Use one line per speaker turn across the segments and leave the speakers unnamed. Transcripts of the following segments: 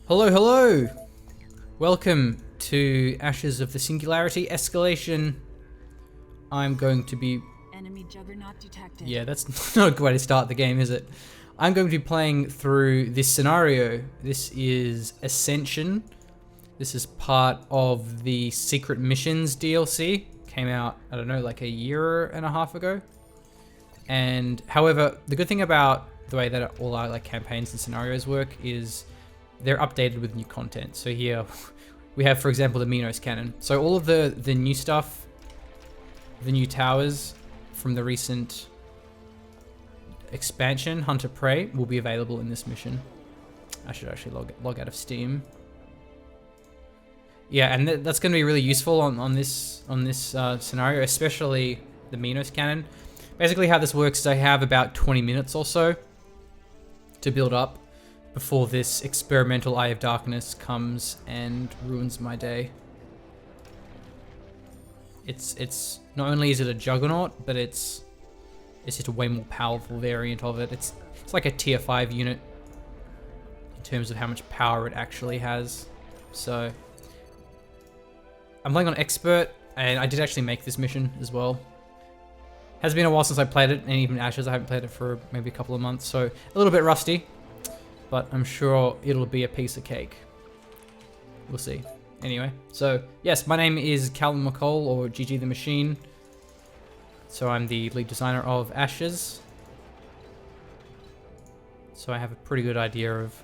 Hello, hello! Welcome to Ashes of the Singularity Escalation. I'm going to be...
Enemy juggernaut detected.
Yeah, that's not a good way to start the game, is it? I'm going to be playing through this scenario. This is Ascension. This is part of the Secret Missions DLC. Came out, I don't know, like a year and a half ago. And however, the good thing about the way that all our campaigns and scenarios work is they're updated with new content. So here we have, for example, the Minos cannon. So all of the new stuff, the new towers from the recent expansion, Hunter Prey, will be available in this mission. I should actually log out of Steam. Yeah, and that's going to be really useful on this scenario, especially the Minos cannon. Basically how this works is I have about 20 minutes or so to build up before this experimental Eye of Darkness comes and ruins my day. It's not only is it a juggernaut, but it's just a way more powerful variant of it. It's like a tier 5 unit in terms of how much power it actually has. So I'm playing on expert, and I did actually make this mission as well. Has been a while since I played it, and even Ashes I haven't played it for maybe a couple of months, so a little bit rusty. But I'm sure it'll be a piece of cake. We'll see. Anyway, so yes, my name is Callum McCole, or GGTheMachine. So I'm the lead designer of Ashes. So I have a pretty good idea of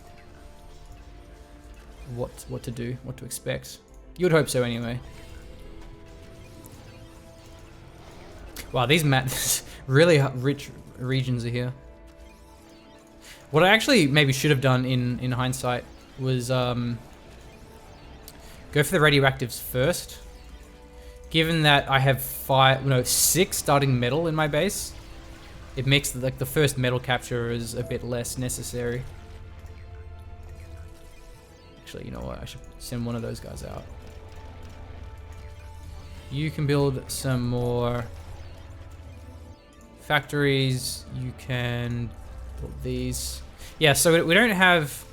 what to do, what to expect. You would hope so anyway. Wow, these maps, really rich regions are here. What I actually maybe should have done in hindsight was go for the radioactives first. Given that I have 6 starting metal in my base, it makes the first metal capture is a bit less necessary. Actually, you know what? I should send one of those guys out. You can build some more factories. You can build these. Yeah, so we don't have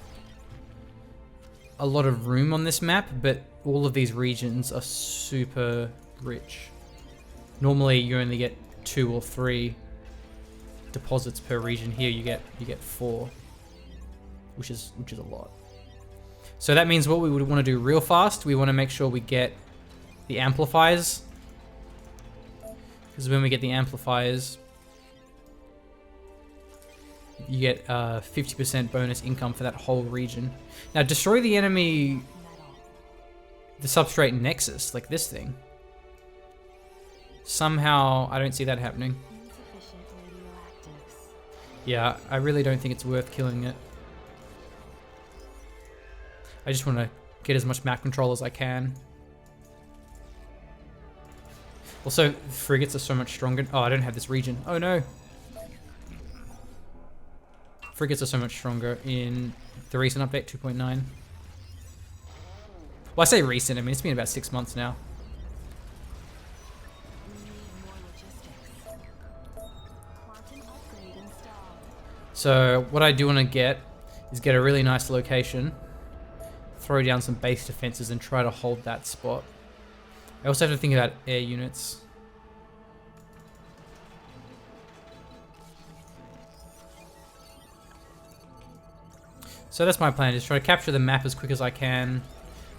a lot of room on this map, but all of these regions are super rich. Normally you only get 2 or 3 deposits per region. Here you get 4, which is a lot. So that means what we would want to do real fast, we want to make sure we get the amplifiers, because when we get the amplifiers, you get 50% bonus income for that whole region. Now destroy the enemy, the substrate nexus, like this thing. Somehow I don't see that happening. Yeah, I really don't think it's worth killing it. I just want to get as much map control as I can. Also, frigates are so much stronger. Oh, I don't have this region. Oh no. Frigates are so much stronger in the recent update 2.9. Well, I say recent, I mean it's been about 6 months now. So what I do want to get is get a really nice location, throw down some base defenses and try to hold that spot. I also have to think about air units. So that's my plan, is try to capture the map as quick as I can,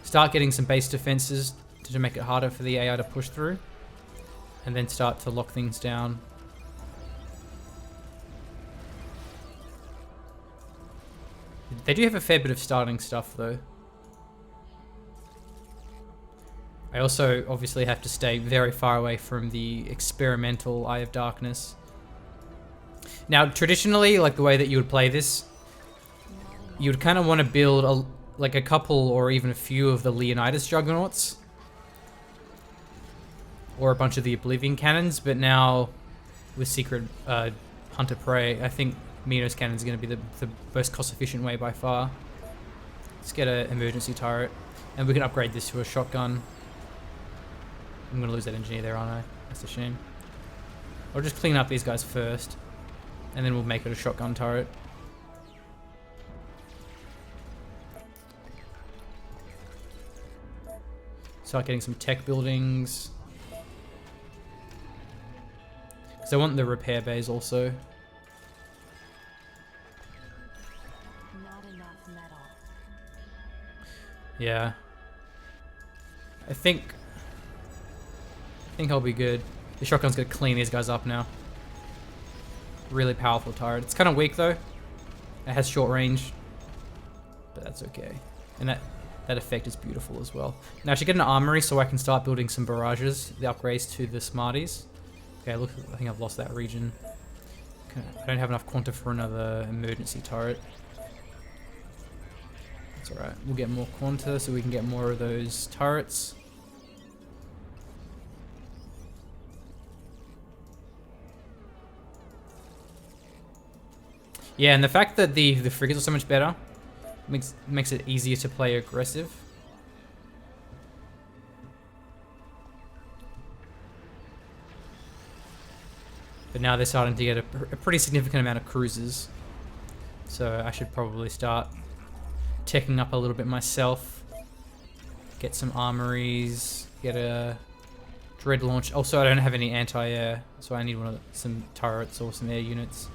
start getting some base defenses to make it harder for the AI to push through, and then start to lock things down. They do have a fair bit of starting stuff though. I also obviously have to stay very far away from the experimental Eye of Darkness. Now traditionally, like the way that you would play this, you would kind of want to build a couple or even a few of the Leonidas juggernauts, or a bunch of the Oblivion cannons. But now with Secret Hunter Prey, I think Minos cannon is going to be the most cost-efficient way by far. Let's get an emergency turret, and we can upgrade this to a shotgun. I'm going to lose that engineer there, aren't I? That's a shame. I'll just clean up these guys first, and then we'll make it a shotgun turret. Start getting some tech buildings. Because I want the repair bays also.
Not enough metal.
Yeah. I think I'll be good. The shotgun's gonna clean these guys up now. Really powerful turret. It's kind of weak though. It has short range, but that's okay. And that effect is beautiful as well. Now I should get an armory so I can start building some barrages, the upgrades to the Smarties. Okay, look, I think I've lost that region. Okay, I don't have enough quanta for another emergency turret. That's alright. We'll get more quanta so we can get more of those turrets. Yeah, and the fact that the frigates are so much better makes it easier to play aggressive. But now they're starting to get a pretty significant amount of cruisers. So I should probably start teching up a little bit myself. Get some armories, get a dread launch. Also, I don't have any anti-air, so I need some turrets or some air units.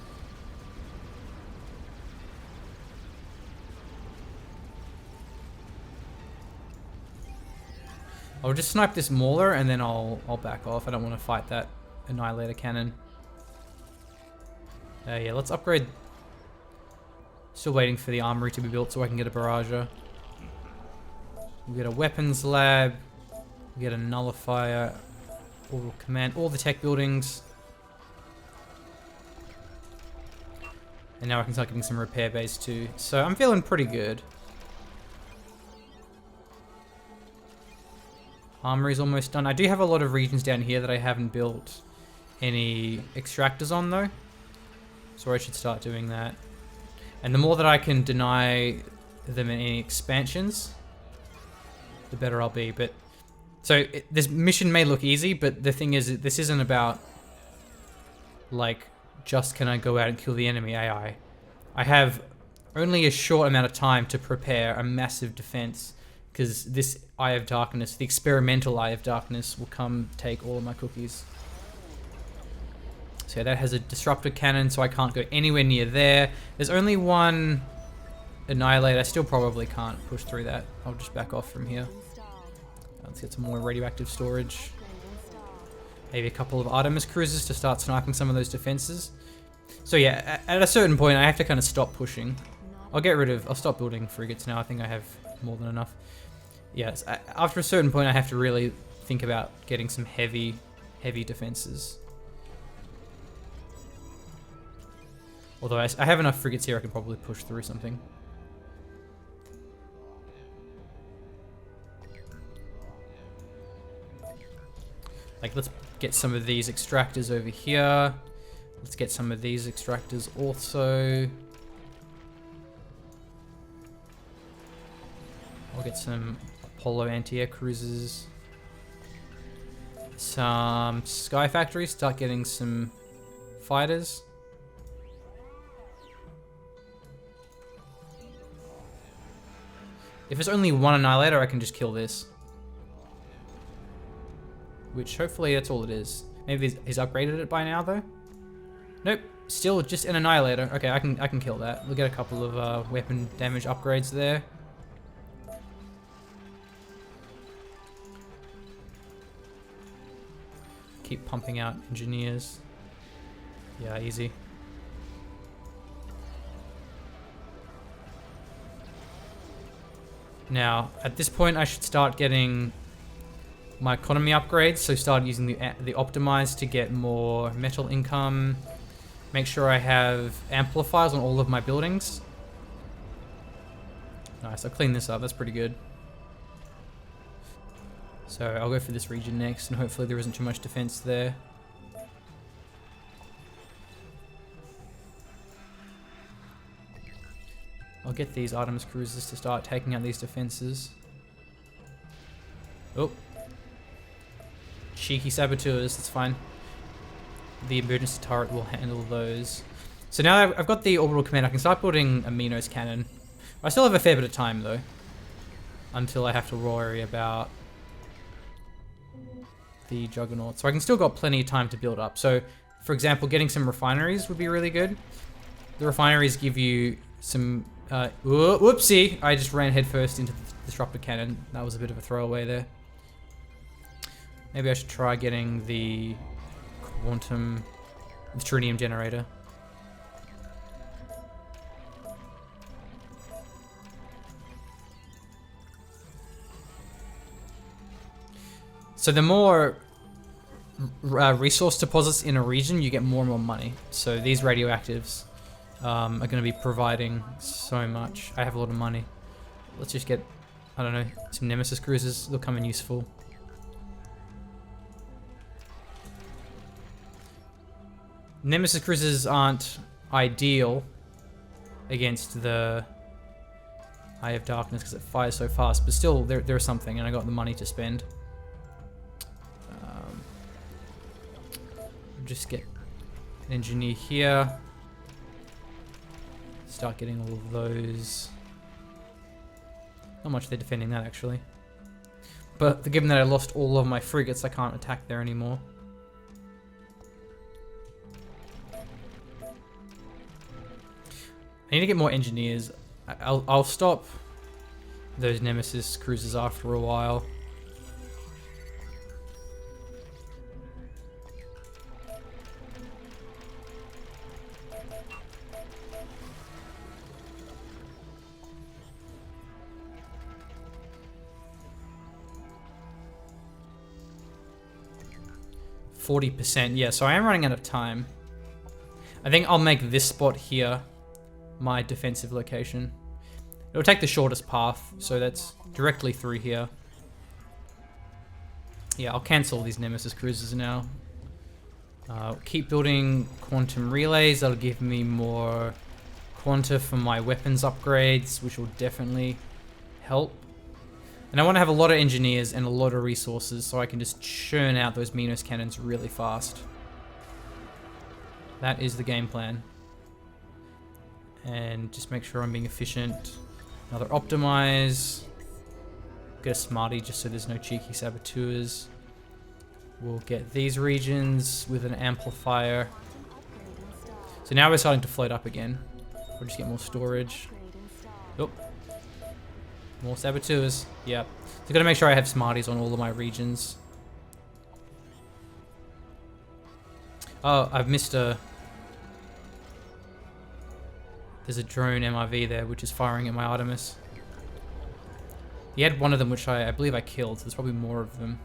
I'll just snipe this mauler and then I'll back off. I don't want to fight that annihilator cannon. Yeah, let's upgrade. Still waiting for the armory to be built so I can get a barrager. We'll get a weapons lab. We'll get a nullifier. Orbital command. All the tech buildings. And now I can start getting some repair bays too. So I'm feeling pretty good. Armory's almost done. I do have a lot of regions down here that I haven't built any extractors on though. So I should start doing that. And the more that I can deny them any expansions, the better I'll be. But so this mission may look easy, but the thing is, this isn't about like just can I go out and kill the enemy AI. I have only a short amount of time to prepare a massive defense. Because this Eye of Darkness, the experimental Eye of Darkness, will come take all of my cookies. So that has a disruptor cannon, so I can't go anywhere near there. There's only one annihilator. I still probably can't push through that. I'll just back off from here. Let's get some more radioactive storage. Maybe a couple of Artemis cruisers to start sniping some of those defenses. So yeah, at a certain point, I have to kind of stop pushing. I'll stop building frigates now. I think I have more than enough. Yes, after a certain point I have to really think about getting some heavy defenses. Although I have enough frigates here, I can probably push through something. Like, let's get some of these extractors over here. Let's get some of these extractors also. I'll get some Apollo anti-air cruisers. Some Sky Factories, start getting some fighters. If it's only one annihilator, I can just kill this. Which hopefully that's all it is. Maybe he's upgraded it by now though? Nope, still just an annihilator. Okay, I can kill that. We'll get a couple of weapon damage upgrades there. Keep pumping out engineers. Yeah, easy. Now, at this point, I should start getting my economy upgrades. So start using the optimize to get more metal income. Make sure I have amplifiers on all of my buildings. Nice, I'll clean this up. That's pretty good. So I'll go for this region next, and hopefully there isn't too much defense there. I'll get these Artemis cruisers to start taking out these defenses. Oh. Cheeky saboteurs, that's fine. The emergency turret will handle those. So now I've got the orbital command, I can start building a Minos cannon. I still have a fair bit of time though. Until I have to worry about the Juggernaut. So I can still got plenty of time to build up. So, for example, getting some refineries would be really good. The refineries give you some... whoopsie! I just ran headfirst into the disruptor cannon. That was a bit of a throwaway there. Maybe I should try getting the quantum... the tritium generator. So the more resource deposits in a region, you get more and more money. So these radioactives are going to be providing so much. I have a lot of money. Let's just get, I don't know, some Nemesis cruisers. They'll come in useful. Nemesis cruisers aren't ideal against the Eye of Darkness because it fires so fast, but still, there's something, and I got the money to spend. Just get an engineer here. Start getting all of those. Not much they're defending that actually. But given that I lost all of my frigates, I can't attack there anymore. I need to get more engineers. I'll stop those Nemesis cruisers after a while. %, yeah, so I am running out of time. I think I'll make this spot here my defensive location. It'll take the shortest path, so that's directly through here. Yeah, I'll cancel these Nemesis cruisers now. Keep building quantum relays, that'll give me more quanta for my weapons upgrades, which will definitely help. And I want to have a lot of engineers and a lot of resources so I can just churn out those Minos cannons really fast. That is the game plan. And just make sure I'm being efficient. Another optimize. Get a smarty just so there's no cheeky saboteurs. We'll get these regions with an amplifier. So now we're starting to float up again. We'll just get more storage. Oh. More saboteurs. Yep. So gotta make sure I have smarties on all of my regions. Oh, I've missed a... There's a drone MRV there, which is firing at my Artemis. He had one of them, which I believe I killed, so there's probably more of them.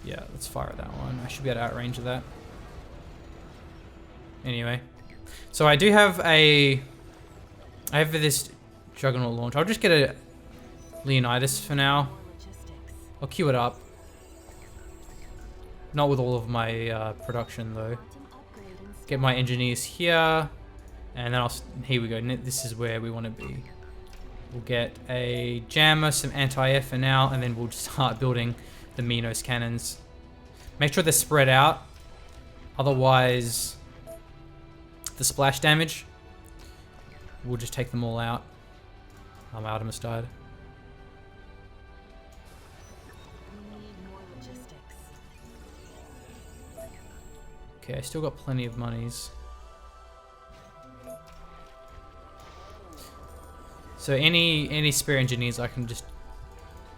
Yeah, let's fire at that one. I should be able to outrange that. Anyway. So I do have a... I have this Juggernaut launch. I'll just get a Leonidas for now. I'll queue it up. Not with all of my production though. Get my engineers here. And then here we go. This is where we want to be. We'll get a jammer, some anti-air for now, and then we'll start building the Minos cannons. Make sure they're spread out. Otherwise, the splash damage, we'll just take them all out. Oh, my Artemis died. Okay, I still got plenty of monies. So any spare engineers, I can just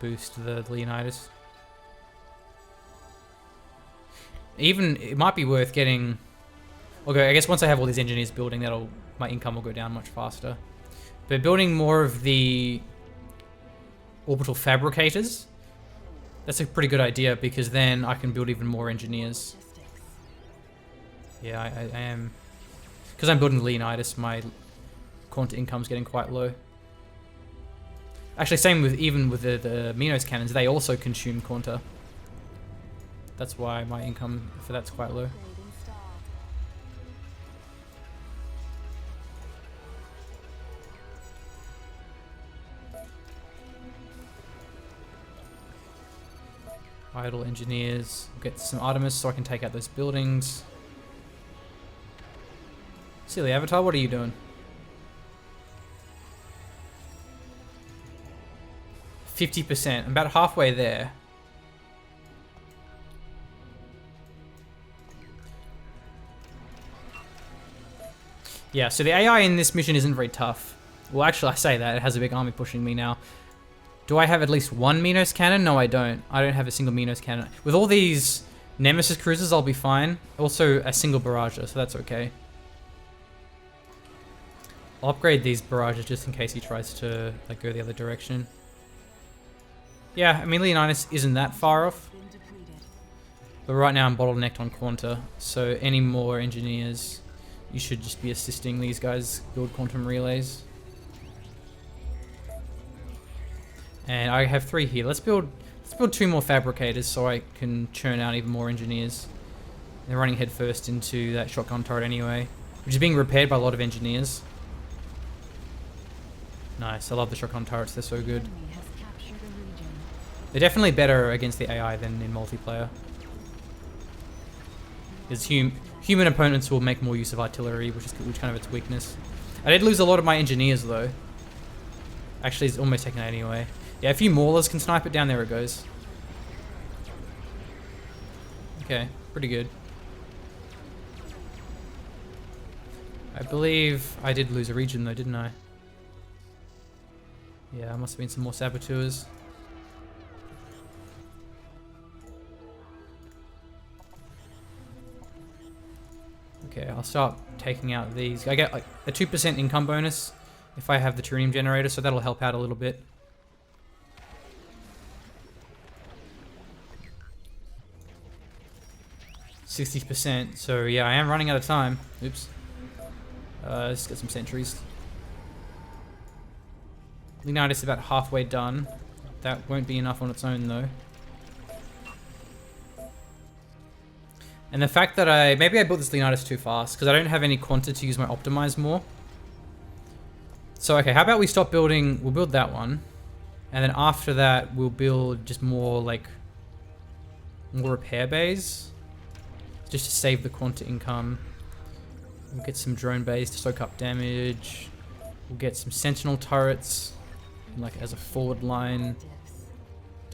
boost the Leonidas. Even it might be worth getting. Okay, I guess once I have all these engineers building, my income will go down much faster. But building more of the orbital fabricators, that's a pretty good idea because then I can build even more engineers. Yeah, I am. Because I'm building Leonidas, my quanta income's getting quite low. Actually, same with even with the Minos cannons, they also consume quanta. That's why my income for that's quite low. Idle engineers. We'll get some Artemis so I can take out those buildings. Silly Avatar, what are you doing? 50%. I'm about halfway there. Yeah, so the AI in this mission isn't very tough. Well, actually, I say that. It has a big army pushing me now. Do I have at least one Minos cannon? No, I don't. I don't have a single Minos cannon. With all these Nemesis cruisers, I'll be fine. Also, a single barrager, so that's okay. I'll upgrade these barrages just in case he tries to like go the other direction. Yeah, I mean, Leonidas isn't that far off. But right now I'm bottlenecked on Quanta, so any more engineers, you should just be assisting these guys build quantum relays. And I have 3 here. Let's build 2 more fabricators so I can churn out even more engineers. They're running headfirst into that shotgun turret anyway, which is being repaired by a lot of engineers. Nice, I love the shotgun turrets, they're so good. They're definitely better against the AI than in multiplayer. Because human opponents will make more use of artillery, which is kind of its weakness. I did lose a lot of my engineers though. Actually, it's almost taken out anyway. Yeah, a few maulers can snipe it down. There it goes. Okay, pretty good. I believe I did lose a region though, didn't I? Yeah, must have been some more saboteurs. Okay, I'll start taking out these. I get like a 2% income bonus if I have the tritium generator, so that'll help out a little bit. %, so yeah, I am running out of time. Oops. Let's get some sentries. Leonidas is about halfway done. That won't be enough on its own though. And the fact that maybe I built this Leonidas too fast because I don't have any quanta to use my optimize more. So okay, how about we stop building, we'll build that one. And then after that, we'll build just more like, more repair bays. Just to save the quanta income. We'll get some drone bays to soak up damage. We'll get some sentinel turrets, like as a forward line.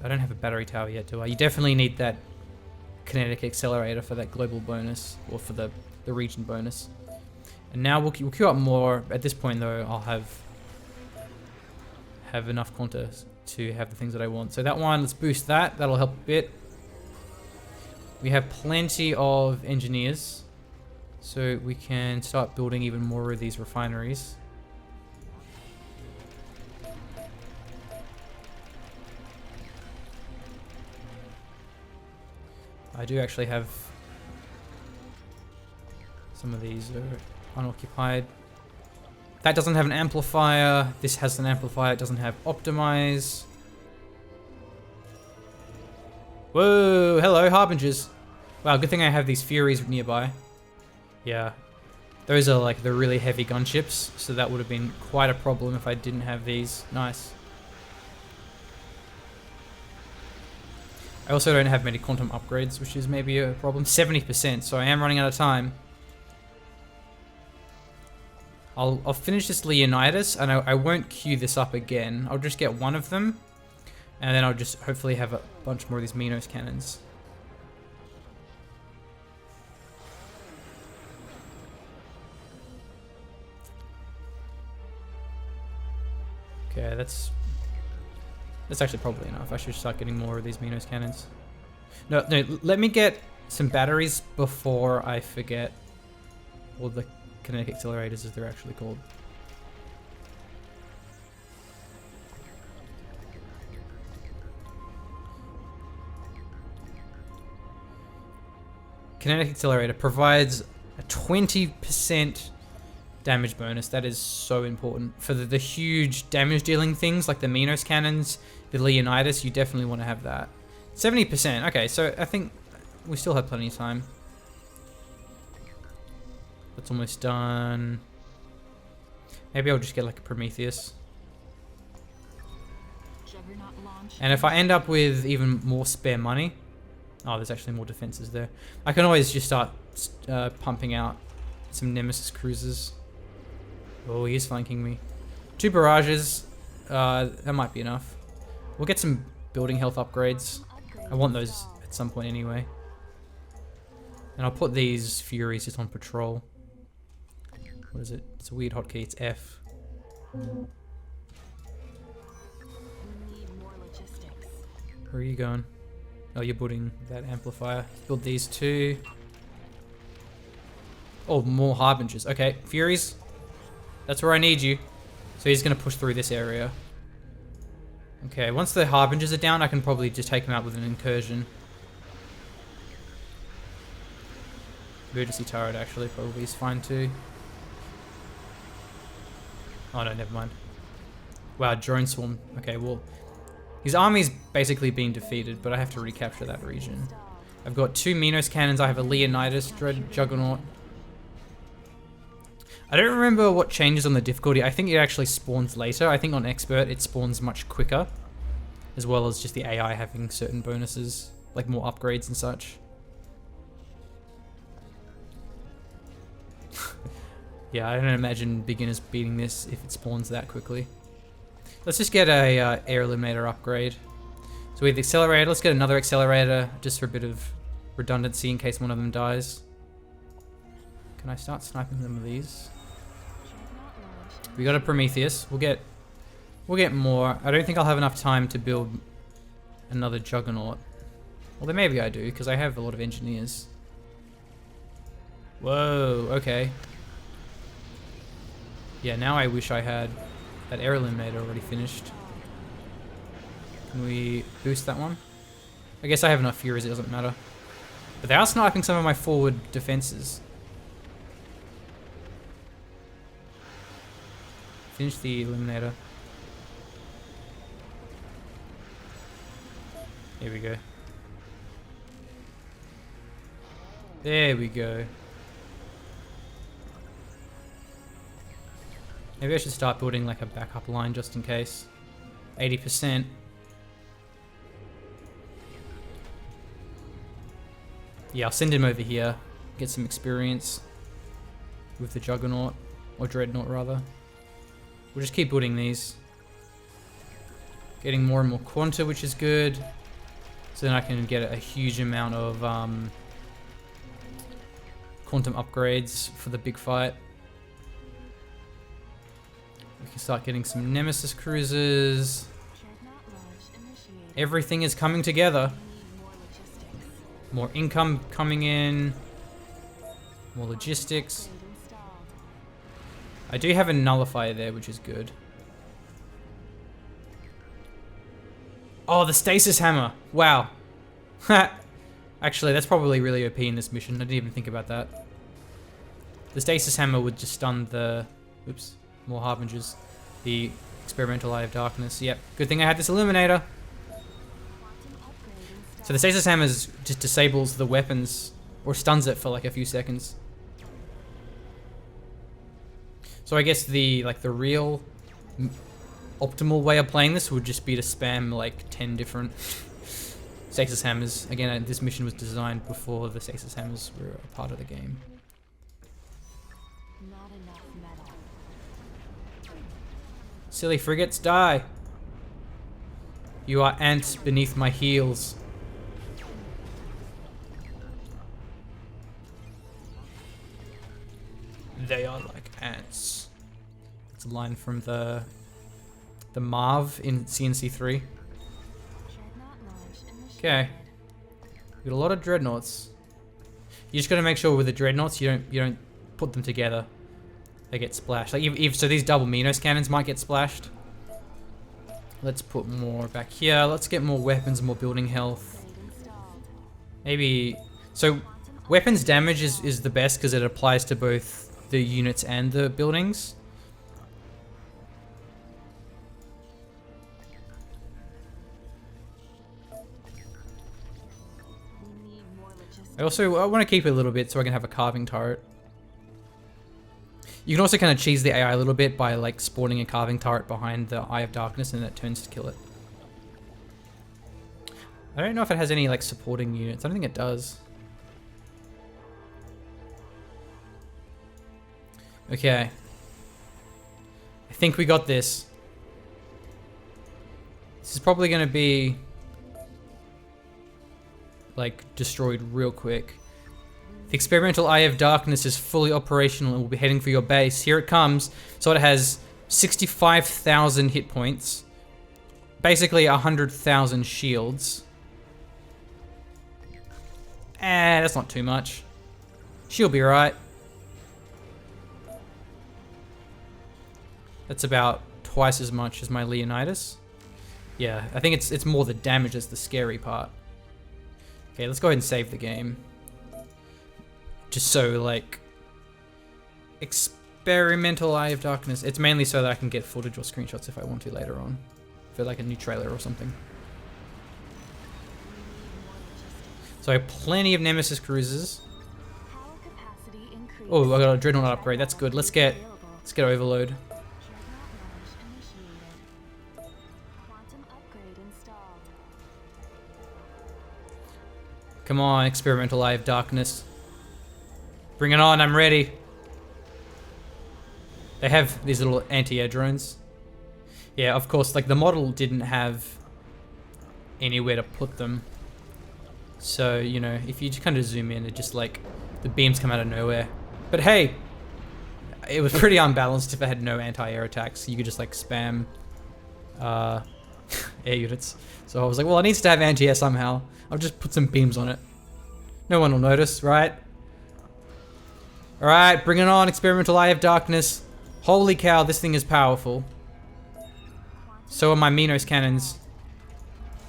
I don't have a battery tower yet, do I? You definitely need that kinetic accelerator for that global bonus, or for the region bonus. And now we'll queue up more. At this point though, I'll have enough quanta to have the things that I want. So that one, let's boost that. That'll help a bit. We have plenty of engineers, so we can start building even more of these refineries. I do actually have some of these unoccupied. That doesn't have an amplifier. This has an amplifier. It doesn't have optimize. Whoa, hello, Harbingers. Wow, good thing I have these Furies nearby. Yeah. Those are like the really heavy gunships, so that would have been quite a problem if I didn't have these. Nice. I also don't have many quantum upgrades, which is maybe a problem. 70%, so I am running out of time. I'll finish this Leonidas, and I won't queue this up again. I'll just get one of them. And then I'll just hopefully have a bunch more of these Minos cannons. Okay, that's actually probably enough. I should start getting more of these Minos cannons. No, let me get some batteries before I forget all the kinetic accelerators, as they're actually called. Kinetic Accelerator provides a 20% damage bonus. That is so important. For the huge damage dealing things like the Minos cannons, the Leonidas, you definitely want to have that. 70%. Okay, so I think we still have plenty of time. That's almost done. Maybe I'll just get like a Prometheus. And if I end up with even more spare money, oh, there's actually more defenses there. I can always just start pumping out some Nemesis cruisers. Oh, he's flanking me. 2 barrages, that might be enough. We'll get some building health upgrades. I want those at some point anyway. And I'll put these Furies just on patrol. What is it? It's a weird hotkey. It's F. Where are you going? Oh, you're building that amplifier. Build these two. Oh, more Harbingers. Okay, Furies. That's where I need you. So he's going to push through this area. Okay, once the Harbingers are down, I can probably just take them out with an incursion. Emergency turret actually probably is fine too. Oh no, never mind. Wow, drone swarm. Okay, well, his army's basically been defeated, but I have to recapture that region. I've got 2 Minos cannons. I have a Leonidas Dread Juggernaut. I don't remember what changes on the difficulty. I think it actually spawns later. I think on Expert it spawns much quicker, as well as just the AI having certain bonuses, like more upgrades and such. Yeah, I don't imagine beginners beating this if it spawns that quickly. Let's just get a air eliminator upgrade. So we have the accelerator. Let's get another accelerator just for a bit of redundancy in case one of them dies. Can I start sniping them with these? We got a Prometheus. We'll get more. I don't think I'll have enough time to build another Juggernaut. Well, then maybe I do because I have a lot of engineers. Whoa. Okay. Yeah, now I wish I had that air eliminator already finished. Can we boost that one? I guess I have enough Furies, it doesn't matter. But they are sniping some of my forward defenses. Finish the eliminator. Here we go. There we go. Maybe I should start building like a backup line just in case. 80%. Yeah, I'll send him over here. Get some experience with the Juggernaut. Or Dreadnought rather. We'll just keep building these. Getting more and more Quanta, which is good. So then I can get a huge amount of quantum upgrades for the big fight. We can start getting some Nemesis cruisers. Everything is coming together. More income coming in. More logistics. I do have a nullifier there, which is good. Oh, the stasis hammer. Wow. Actually, that's probably really OP in this mission. I didn't even think about that. The stasis hammer would just stun the... Oops. More Harbingers. The experimental Eye of Darkness. Yep. Good thing I had this Illuminator. So the stasis hammer just disables the weapons. Or stuns it for like a few seconds. So I guess the real optimal way of playing this would just be to spam like 10 different stasis hammers. Again, this mission was designed before the stasis hammers were a part of the game.
Not enough metal.
Silly frigates, die! You are ants beneath my heels. They are like ants. It's a line from the Marv in CNC3. Okay. We got a lot of dreadnoughts. You just gotta make sure with the dreadnoughts you don't put them together. They get splashed. Like so these double Minos cannons might get splashed. Let's put more back here. Let's get more weapons, more building health. Maybe so weapons damage is the best because it applies to both the units and the buildings. I want to keep it a little bit so I can have a carving turret. You can also kind of cheese the AI a little bit by like spawning a carving turret behind the Eye of Darkness and that turns to kill it. I don't know if it has any like supporting units. I don't think it does. Okay. I think we got this. This is probably going to be like destroyed real quick. The experimental Eye of Darkness is fully operational and will be heading for your base. Here it comes. So it has 65,000 hit points. Basically 100,000 shields. That's not too much. She'll be right. That's about twice as much as my Leonidas. Yeah, I think it's more the damage that's the scary part. Okay, let's go ahead and save the game. Just so, like... Experimental Eye of Darkness. It's mainly so that I can get footage or screenshots if I want to later on. For like a new trailer or something. So plenty of Nemesis cruisers. Oh, I got a Dreadnought upgrade. That's good. Let's get Overload. Come on, Experimental Eye of Darkness. Bring it on, I'm ready. They have these little anti-air drones. Yeah, of course, like the model didn't have anywhere to put them. So, you know, if you just kind of zoom in, it just like, the beams come out of nowhere. But hey, it was pretty unbalanced if it had no anti-air attacks. You could just like spam air units. So I was like, well, it needs to have anti-air somehow. I'll just put some beams on it. No one will notice, right? Alright, bring it on, Experimental Eye of Darkness. Holy cow, this thing is powerful. So are my Minos cannons.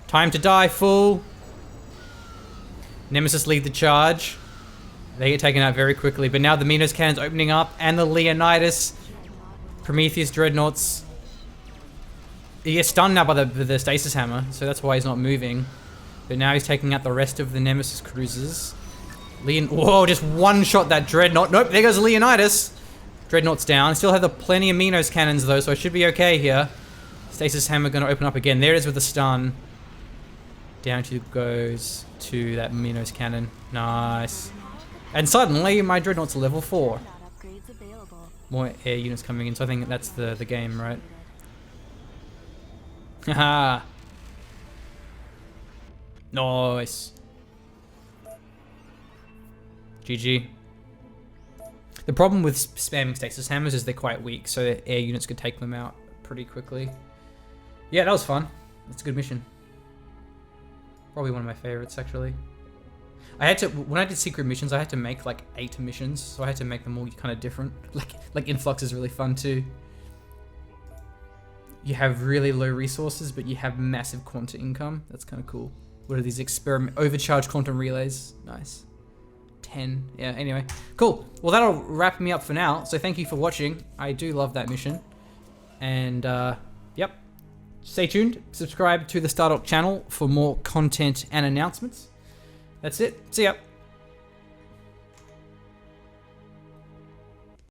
Time to die, fool! Nemesis lead the charge. They get taken out very quickly, but now the Minos cannon's opening up, and the Leonidas. Prometheus Dreadnoughts. He gets stunned now by the stasis hammer, so that's why he's not moving. But now he's taking out the rest of the Nemesis cruisers. Whoa, just one shot that Dreadnought. Nope, there goes Leonidas. Dreadnought's down. Still have the plenty of Minos cannons though, so it should be okay here. Stasis hammer gonna open up again. There it is with the stun. Down she goes to that Minos cannon. Nice. And suddenly my Dreadnought's level 4. More air units coming in, so I think that's the game, right? Haha. Nice. GG. The problem with spamming stasis hammers is they're quite weak, so air units could take them out pretty quickly. Yeah, that was fun. It's a good mission. Probably one of my favorites, actually. I had to, when I did secret missions, I had to make like 8 missions, so I had to make them all kind of different. Like Influx is really fun too. You have really low resources, but you have massive quanta income. That's kind of cool. What are these overcharged quantum relays? Nice. 10. Yeah, anyway. Cool. Well, that'll wrap me up for now. So thank you for watching. I do love that mission. And, yep. Stay tuned. Subscribe to the Stardock channel for more content and announcements. That's it. See ya.